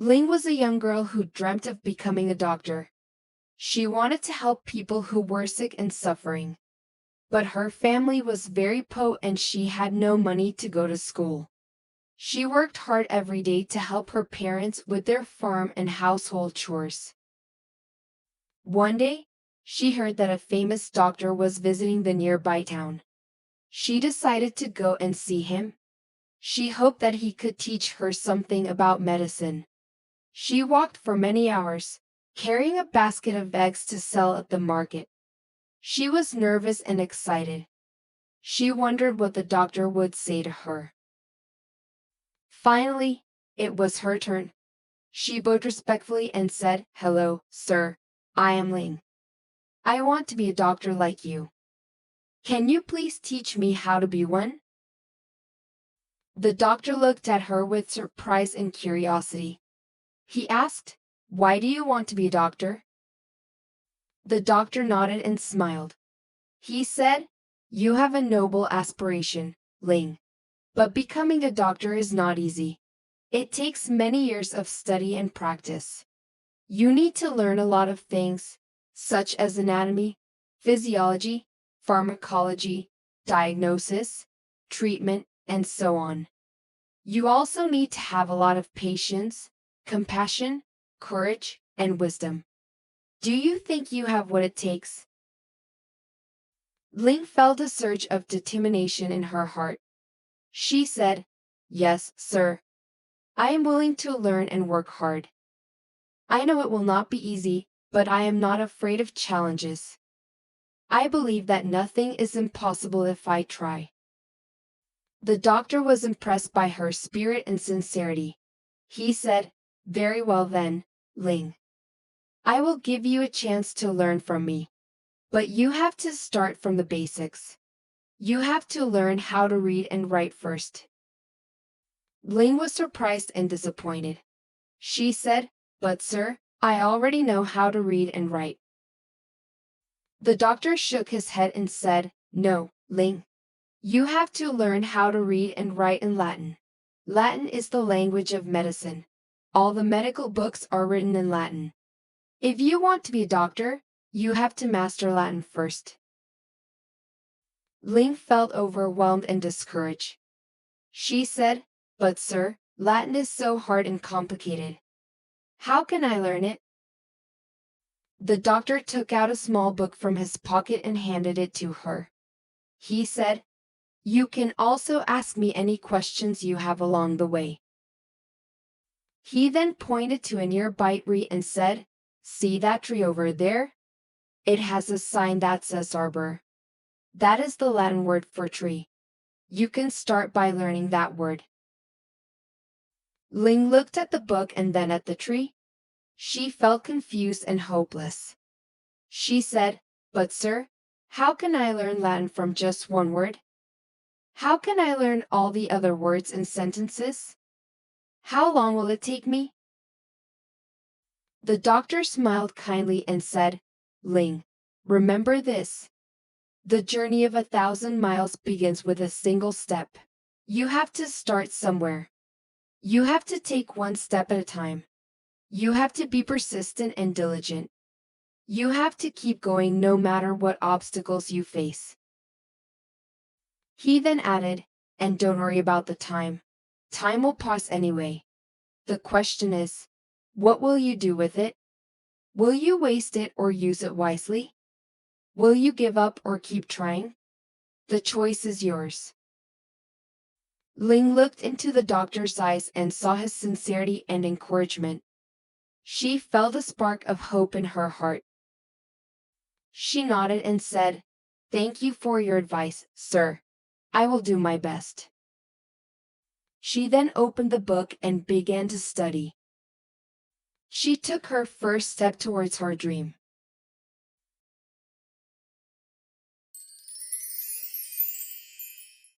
Ling was a young girl who dreamt of becoming a doctor. She wanted to help people who were sick and suffering. But her family was very poor and she had no money to go to school. She worked hard every day to help her parents with their farm and household chores. One day, she heard that a famous doctor was visiting the nearby town. She decided to go and see him. She hoped that he could teach her something about medicine. She walked for many hours, carrying a basket of eggs to sell at the market. She was nervous and excited. She wondered what the doctor would say to her. Finally, it was her turn. She bowed respectfully and said, "Hello, sir. I am Ling. I want to be a doctor like you. Can you please teach me how to be one?" The doctor looked at her with surprise and curiosity. He asked, "Why do you want to be a doctor?" The doctor nodded and smiled. He said, "You have a noble aspiration, Ling. But becoming a doctor is not easy. It takes many years of study and practice. You need to learn a lot of things, such as anatomy, physiology, pharmacology, diagnosis, treatment, and so on. You also need to have a lot of patience, compassion, courage, and wisdom. Do you think you have what it takes?" Ling felt a surge of determination in her heart. She said, "Yes, sir. I am willing to learn and work hard. I know it will not be easy, but I am not afraid of challenges. I believe that nothing is impossible if I try." The doctor was impressed by her spirit and sincerity. He said, "Very well then, Ling. I will give you a chance to learn from me. But you have to start from the basics. You have to learn how to read and write first." Ling was surprised and disappointed. She said, "But sir, I already know how to read and write." The doctor shook his head and said, "No, Ling. You have to learn how to read and write in Latin. Latin is the language of medicine. All the medical books are written in Latin. If you want to be a doctor, you have to master Latin first." Ling felt overwhelmed and discouraged. She said, "But sir, Latin is so hard and complicated. How can I learn it?" The doctor took out a small book from his pocket and handed it to her. He said, "You can also ask me any questions you have along the way." He then pointed to a nearby tree and said, "See that tree over there? It has a sign that says arbor. That is the Latin word for tree. You can start by learning that word." Ling looked at the book and then at the tree. She felt confused and hopeless. She said, "But sir, how can I learn Latin from just one word? How can I learn all the other words and sentences? How long will it take me?" The doctor smiled kindly and said, "Ling, remember this. The journey of 1,000 miles begins with a single step. You have to start somewhere. You have to take one step at a time. You have to be persistent and diligent. You have to keep going no matter what obstacles you face." He then added, "And don't worry about the time. Time will pass anyway. The question is, what will you do with it? Will you waste it or use it wisely? Will you give up or keep trying? The choice is yours." Ling looked into the doctor's eyes and saw his sincerity and encouragement. She felt a spark of hope in her heart. She nodded and said, "Thank you for your advice, sir. I will do my best." She then opened the book and began to study. She took her first step towards her dream.